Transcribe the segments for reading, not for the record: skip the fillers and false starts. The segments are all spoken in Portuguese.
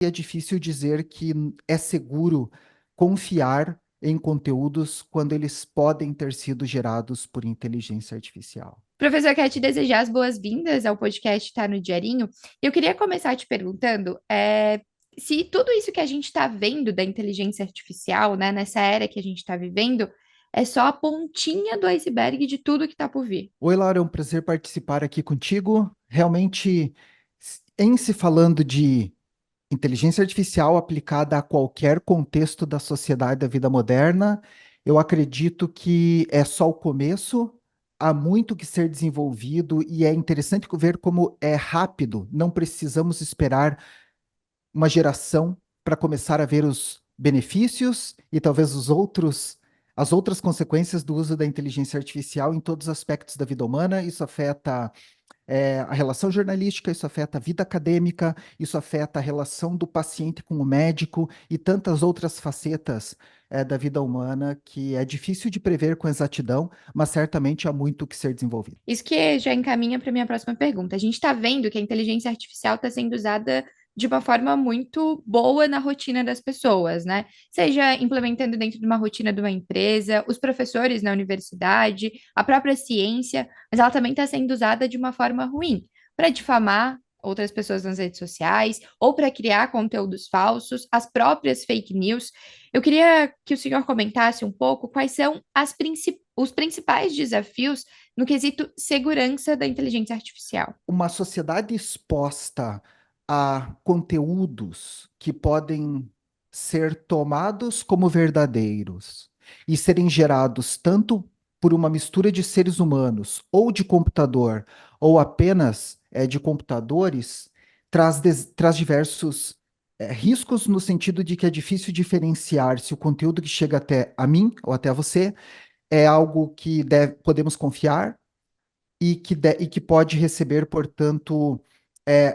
E é difícil dizer que é seguro confiar em conteúdos quando eles podem ter sido gerados por inteligência artificial. Professor, quero te desejar as boas-vindas ao podcast Tá no Diarinho. Eu queria começar te perguntando se tudo isso que a gente está vendo da inteligência artificial, né, nessa era que a gente está vivendo, é só a pontinha do iceberg de tudo que está por vir. Oi, Laura, é um prazer participar aqui contigo. Realmente, em se falando de inteligência artificial aplicada a qualquer contexto da sociedade da vida moderna, eu acredito que é só o começo, há muito que ser desenvolvido e é interessante ver como é rápido, não precisamos esperar uma geração para começar a ver os benefícios e talvez as outras consequências do uso da inteligência artificial em todos os aspectos da vida humana. Isso afeta a relação jornalística, isso afeta a vida acadêmica, isso afeta a relação do paciente com o médico e tantas outras facetas da vida humana que é difícil de prever com exatidão, mas certamente há muito que ser desenvolvido. Isso que já encaminha para minha próxima pergunta. A gente está vendo que a inteligência artificial está sendo usada de uma forma muito boa na rotina das pessoas, né? Seja implementando dentro de uma rotina de uma empresa, os professores na universidade, a própria ciência, mas ela também está sendo usada de uma forma ruim, para difamar outras pessoas nas redes sociais, ou para criar conteúdos falsos, as próprias fake news. Eu queria que o senhor comentasse um pouco quais são os principais desafios no quesito segurança da inteligência artificial. Uma sociedade exposta a conteúdos que podem ser tomados como verdadeiros e serem gerados tanto por uma mistura de seres humanos ou de computador ou apenas de computadores, traz diversos riscos no sentido de que é difícil diferenciar se o conteúdo que chega até a mim ou até a você é algo que podemos confiar e que pode receber, portanto,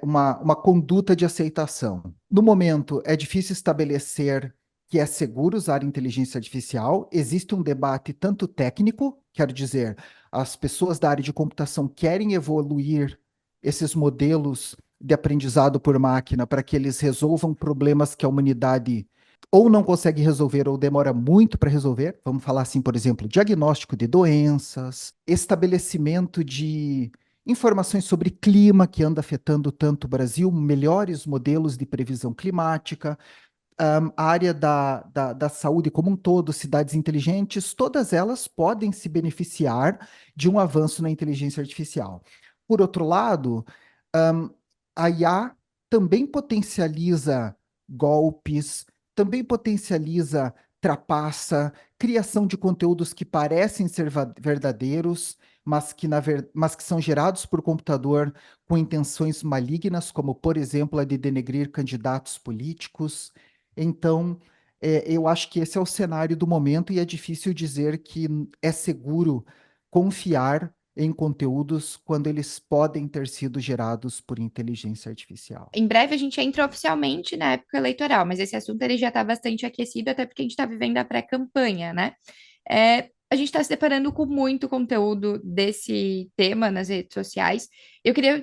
uma conduta de aceitação. No momento, é difícil estabelecer que é seguro usar inteligência artificial. Existe um debate tanto técnico, quero dizer, as pessoas da área de computação querem evoluir esses modelos de aprendizado por máquina para que eles resolvam problemas que a humanidade ou não consegue resolver ou demora muito para resolver. Vamos falar assim, por exemplo, diagnóstico de doenças, estabelecimento de informações sobre clima que anda afetando tanto o Brasil, melhores modelos de previsão climática, a área da saúde como um todo, cidades inteligentes, todas elas podem se beneficiar de um avanço na inteligência artificial. Por outro lado, a IA também potencializa golpes, também potencializa trapaça, criação de conteúdos que parecem ser verdadeiros, mas que são gerados por computador com intenções malignas, como, por exemplo, a de denegrir candidatos políticos. Então, eu acho que esse é o cenário do momento e é difícil dizer que é seguro confiar em conteúdos quando eles podem ter sido gerados por inteligência artificial. Em breve a gente entra oficialmente na época eleitoral, mas esse assunto ele já está bastante aquecido, até porque a gente está vivendo a pré-campanha, né? A gente está se deparando com muito conteúdo desse tema nas redes sociais. Eu queria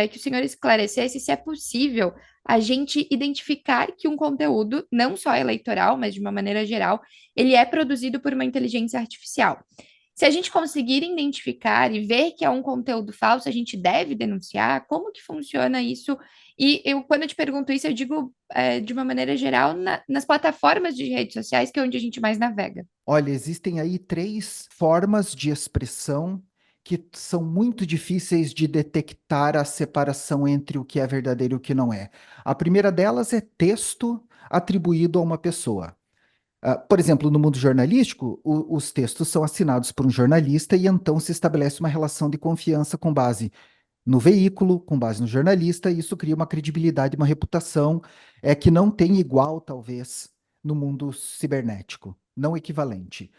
que o senhor esclarecesse se é possível a gente identificar que um conteúdo, não só eleitoral, mas de uma maneira geral, ele é produzido por uma inteligência artificial. Se a gente conseguir identificar e ver que é um conteúdo falso, a gente deve denunciar? Como que funciona isso? E quando eu te pergunto isso, eu digo de uma maneira geral nas plataformas de redes sociais, que é onde a gente mais navega. Olha, existem aí três formas de expressão que são muito difíceis de detectar a separação entre o que é verdadeiro e o que não é. A primeira delas é texto atribuído a uma pessoa. Por exemplo, no mundo jornalístico, os textos são assinados por um jornalista e então se estabelece uma relação de confiança com base no veículo, com base no jornalista, e isso cria uma credibilidade, uma reputação que não tem igual, talvez, no mundo cibernético, não equivalente.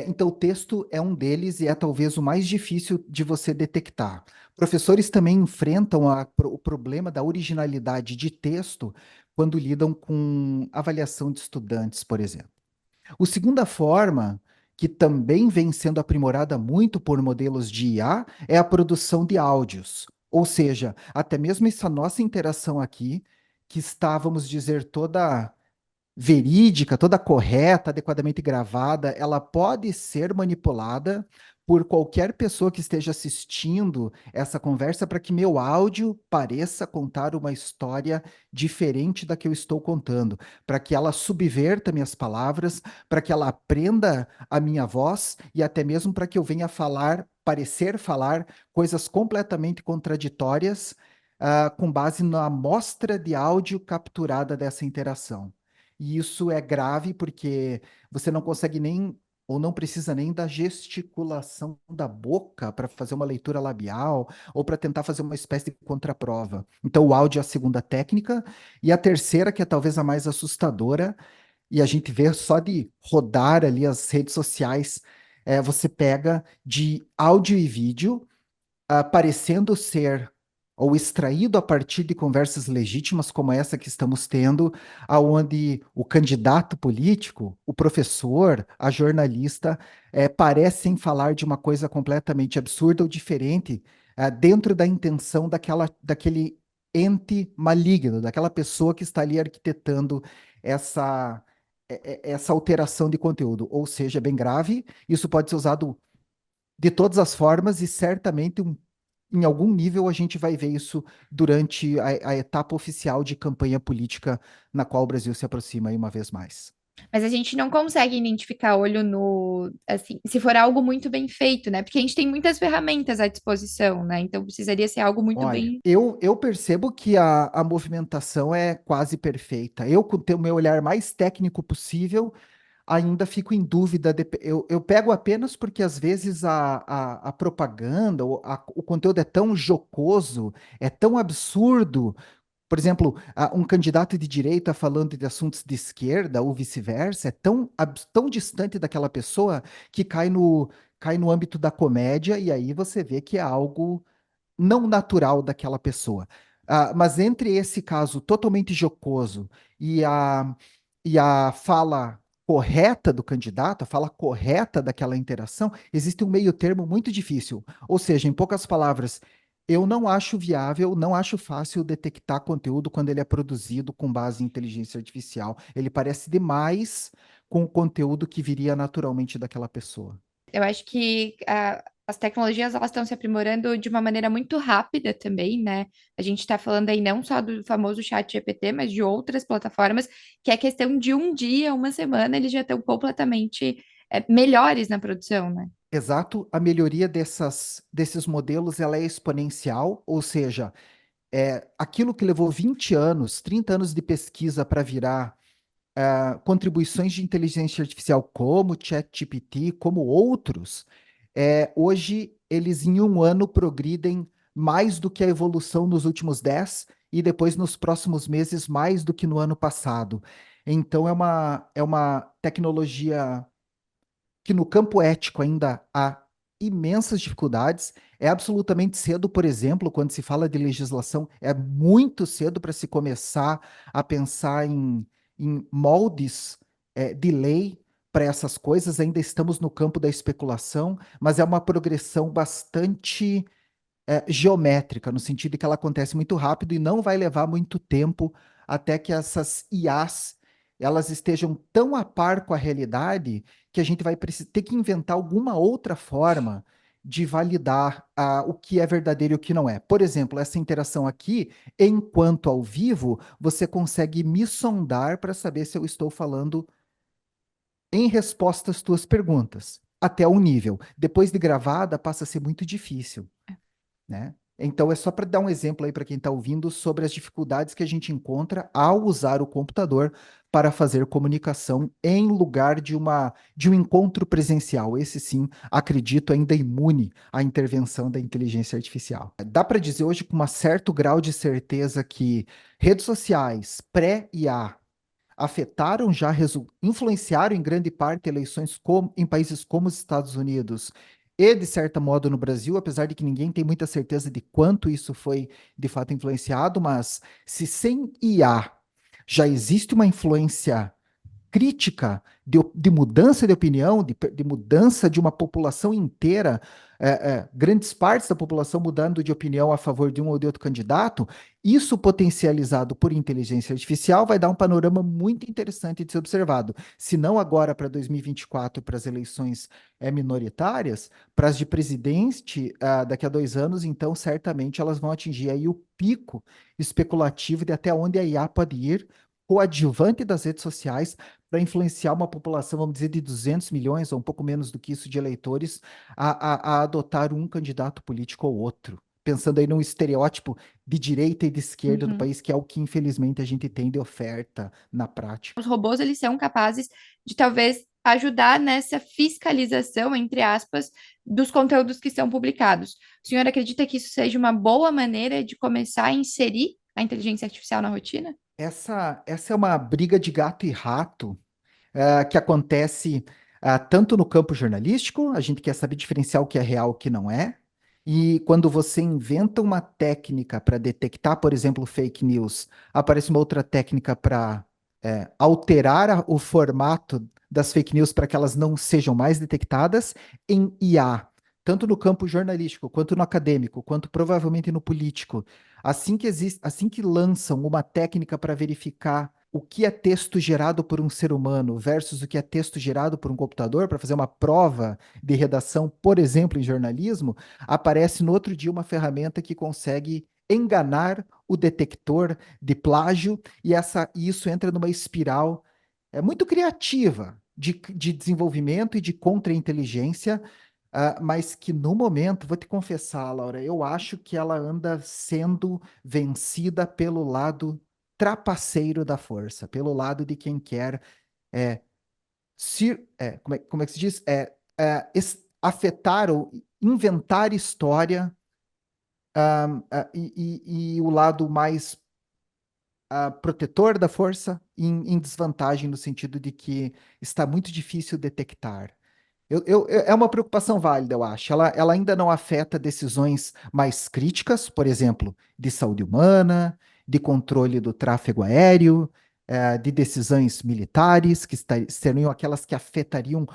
Então, o texto é um deles e é talvez o mais difícil de você detectar. Professores também enfrentam o problema da originalidade de texto quando lidam com avaliação de estudantes, por exemplo. A segunda forma, que também vem sendo aprimorada muito por modelos de IA, é a produção de áudios. Ou seja, até mesmo essa nossa interação aqui, que está, vamos dizer, toda verídica, toda correta, adequadamente gravada, ela pode ser manipulada por qualquer pessoa que esteja assistindo essa conversa para que meu áudio pareça contar uma história diferente da que eu estou contando, para que ela subverta minhas palavras, para que ela aprenda a minha voz e até mesmo para que eu venha falar, parecer falar coisas completamente contraditórias, com base na amostra de áudio capturada dessa interação. E isso é grave porque você não consegue nem, ou não precisa nem da gesticulação da boca para fazer uma leitura labial, ou para tentar fazer uma espécie de contraprova. Então, o áudio é a segunda técnica, e a terceira, que é talvez a mais assustadora, e a gente vê só de rodar ali as redes sociais, você pega de áudio e vídeo parecendo ser ou extraído a partir de conversas legítimas como essa que estamos tendo, aonde o candidato político, o professor, a jornalista, parecem falar de uma coisa completamente absurda ou diferente, dentro da intenção daquele ente maligno, daquela pessoa que está ali arquitetando essa, essa alteração de conteúdo. Ou seja, é bem grave, isso pode ser usado de todas as formas e certamente em algum nível a gente vai ver isso durante a etapa oficial de campanha política na qual o Brasil se aproxima aí uma vez mais. Mas a gente não consegue identificar olho no, assim, se for algo muito bem feito, né? Porque a gente tem muitas ferramentas à disposição, né? Então precisaria ser algo muito Olha, bem. eu percebo que a movimentação é quase perfeita. Eu, com o meu olhar mais técnico possível, ainda fico em dúvida. Eu pego apenas porque às vezes a propaganda, o conteúdo é tão jocoso, é tão absurdo. Por exemplo, um candidato de direita falando de assuntos de esquerda ou vice-versa é tão distante daquela pessoa que cai no âmbito da comédia, e aí você vê que é algo não natural daquela pessoa. Mas entre esse caso totalmente jocoso e a fala correta do candidato, a fala correta daquela interação, existe um meio termo muito difícil. Ou seja, em poucas palavras, eu não acho viável, não acho fácil detectar conteúdo quando ele é produzido com base em inteligência artificial. Ele parece demais com o conteúdo que viria naturalmente daquela pessoa. Eu acho que as tecnologias elas estão se aprimorando de uma maneira muito rápida também, né? A gente está falando aí não só do famoso chat GPT, mas de outras plataformas, que é questão de um dia, uma semana, eles já estão completamente melhores na produção, né? Exato, a melhoria desses modelos ela é exponencial, ou seja, aquilo que levou 20 anos, 30 anos de pesquisa para virar contribuições de inteligência artificial como o ChatGPT, como outros, hoje eles em um ano progridem mais do que a evolução nos últimos 10 e depois nos próximos meses mais do que no ano passado. Então é uma tecnologia que no campo ético ainda há imensas dificuldades. É absolutamente cedo, por exemplo, quando se fala de legislação, é muito cedo para se começar a pensar em moldes, de lei para essas coisas. Ainda estamos no campo da especulação, mas é uma progressão bastante geométrica, no sentido de que ela acontece muito rápido e não vai levar muito tempo até que essas IAs elas estejam tão a par com a realidade que a gente vai ter que inventar alguma outra forma de validar o que é verdadeiro e o que não é. Por exemplo, essa interação aqui, enquanto ao vivo, você consegue me sondar para saber se eu estou falando em resposta às tuas perguntas, até um nível. Depois de gravada, passa a ser muito difícil, né? Então, é só para dar um exemplo aí para quem está ouvindo sobre as dificuldades que a gente encontra ao usar o computador para fazer comunicação em lugar de um encontro presencial. Esse sim, acredito, ainda imune à intervenção da inteligência artificial. Dá para dizer hoje com um certo grau de certeza que redes sociais pré-IA afetaram já, influenciaram em grande parte eleições em países como os Estados Unidos e, de certo modo, no Brasil, apesar de que ninguém tem muita certeza de quanto isso foi de fato influenciado, mas se sem IA já existe uma influência crítica, de mudança de opinião, de mudança de uma população inteira, grandes partes da população mudando de opinião a favor de um ou de outro candidato, isso potencializado por inteligência artificial vai dar um panorama muito interessante de ser observado. Se não agora para 2024, para as eleições minoritárias, para as de presidente, daqui a 2 anos, então certamente elas vão atingir aí o pico especulativo de até onde a IA pode ir, coadjuvante das redes sociais, para influenciar uma população, vamos dizer, de 200 milhões ou um pouco menos do que isso de eleitores a adotar um candidato político ou outro. Pensando aí num estereótipo de direita e de esquerda do Uhum. país, que é o que infelizmente a gente tem de oferta na prática. Os robôs, eles são capazes de talvez ajudar nessa fiscalização, entre aspas, dos conteúdos que são publicados. O senhor acredita que isso seja uma boa maneira de começar a inserir a inteligência artificial na rotina? Essa é uma briga de gato e rato que acontece tanto no campo jornalístico, a gente quer saber diferenciar o que é real e o que não é, e quando você inventa uma técnica para detectar, por exemplo, fake news, aparece uma outra técnica para alterar o formato das fake news para que elas não sejam mais detectadas em IA. Tanto no campo jornalístico, quanto no acadêmico, quanto provavelmente no político. Assim que lançam uma técnica para verificar o que é texto gerado por um ser humano versus o que é texto gerado por um computador para fazer uma prova de redação, por exemplo, em jornalismo, aparece no outro dia uma ferramenta que consegue enganar o detector de plágio e isso entra numa espiral muito criativa de desenvolvimento e de contra-inteligência, mas que no momento, vou te confessar, Laura, eu acho que ela anda sendo vencida pelo lado trapaceiro da força, pelo lado de quem quer é, como é que se diz? Afetar ou inventar história, e o lado mais protetor da força em desvantagem no sentido de que está muito difícil detectar. É uma preocupação válida, eu acho. Ela ainda não afeta decisões mais críticas, por exemplo, de saúde humana, de controle do tráfego aéreo, de decisões militares, que seriam aquelas que afetariam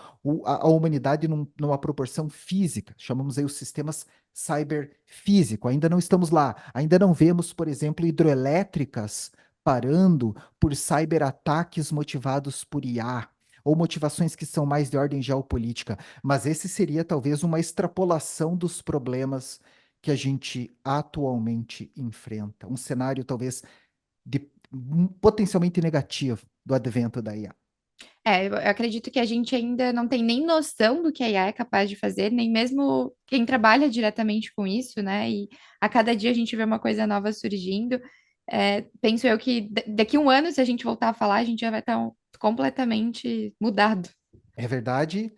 a humanidade numa proporção física. Chamamos aí os sistemas cyberfísico. Ainda não estamos lá. Ainda não vemos, por exemplo, hidroelétricas parando por cyberataques motivados por IA ou motivações que são mais de ordem geopolítica, mas esse seria talvez uma extrapolação dos problemas que a gente atualmente enfrenta, um cenário talvez potencialmente negativo do advento da IA. Eu acredito que a gente ainda não tem nem noção do que a IA é capaz de fazer, nem mesmo quem trabalha diretamente com isso, né? E a cada dia a gente vê uma coisa nova surgindo. Penso eu que daqui a um ano, se a gente voltar a falar, a gente já vai estar completamente mudado. É verdade.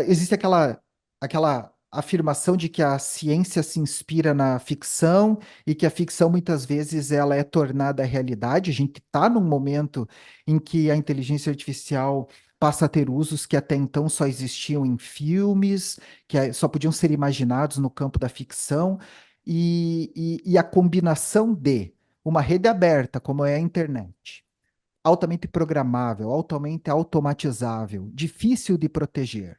Existe aquela afirmação de que a ciência se inspira na ficção e que a ficção muitas vezes ela é tornada realidade. A gente está num momento em que a inteligência artificial passa a ter usos que até então só existiam em filmes, que só podiam ser imaginados no campo da ficção, e a combinação de uma rede aberta, como é a internet, altamente programável, altamente automatizável, difícil de proteger,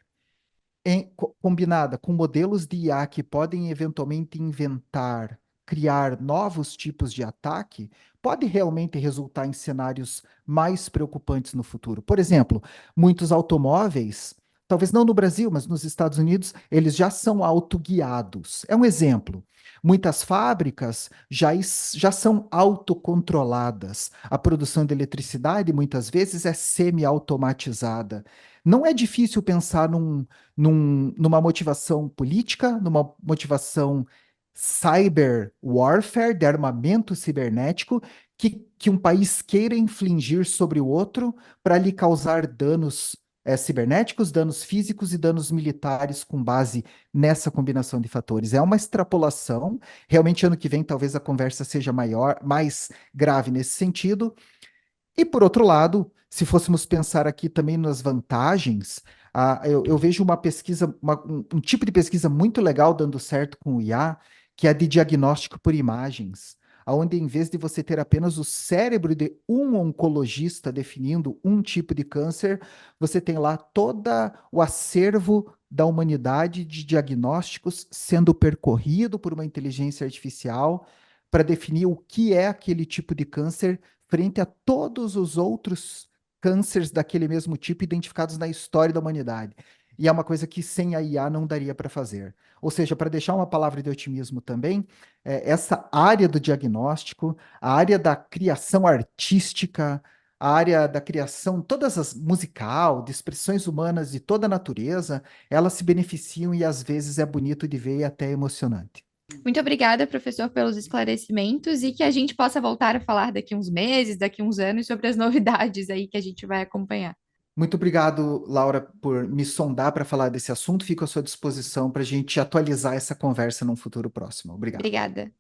combinada com modelos de IA que podem eventualmente inventar, criar novos tipos de ataque, pode realmente resultar em cenários mais preocupantes no futuro. Por exemplo, muitos automóveis, talvez não no Brasil, mas nos Estados Unidos, eles já são autoguiados. É um exemplo. Muitas fábricas já são autocontroladas. A produção de eletricidade, muitas vezes, é semi-automatizada. Não é difícil pensar numa motivação política, numa motivação cyber warfare, de armamento cibernético, que um país queira infligir sobre o outro para lhe causar danos cibernéticos, danos físicos e danos militares com base nessa combinação de fatores. É uma extrapolação. Realmente, ano que vem, talvez a conversa seja maior, mais grave nesse sentido. E por outro lado, se fôssemos pensar aqui também nas vantagens, eu vejo uma pesquisa, um tipo de pesquisa muito legal dando certo com o IA, que é a de diagnóstico por imagens, onde em vez de você ter apenas o cérebro de um oncologista definindo um tipo de câncer, você tem lá todo o acervo da humanidade de diagnósticos sendo percorrido por uma inteligência artificial para definir o que é aquele tipo de câncer frente a todos os outros cânceres daquele mesmo tipo identificados na história da humanidade. E é uma coisa que sem a IA não daria para fazer. Ou seja, para deixar uma palavra de otimismo também, essa área do diagnóstico, a área da criação artística, a área da criação, todas as musical, de expressões humanas de toda a natureza, elas se beneficiam e às vezes é bonito de ver e até emocionante. Muito obrigada, professor, pelos esclarecimentos e que a gente possa voltar a falar daqui uns meses, daqui uns anos, sobre as novidades aí que a gente vai acompanhar. Muito obrigado, Laura, por me sondar para falar desse assunto. Fico à sua disposição para a gente atualizar essa conversa num futuro próximo. Obrigado. Obrigada.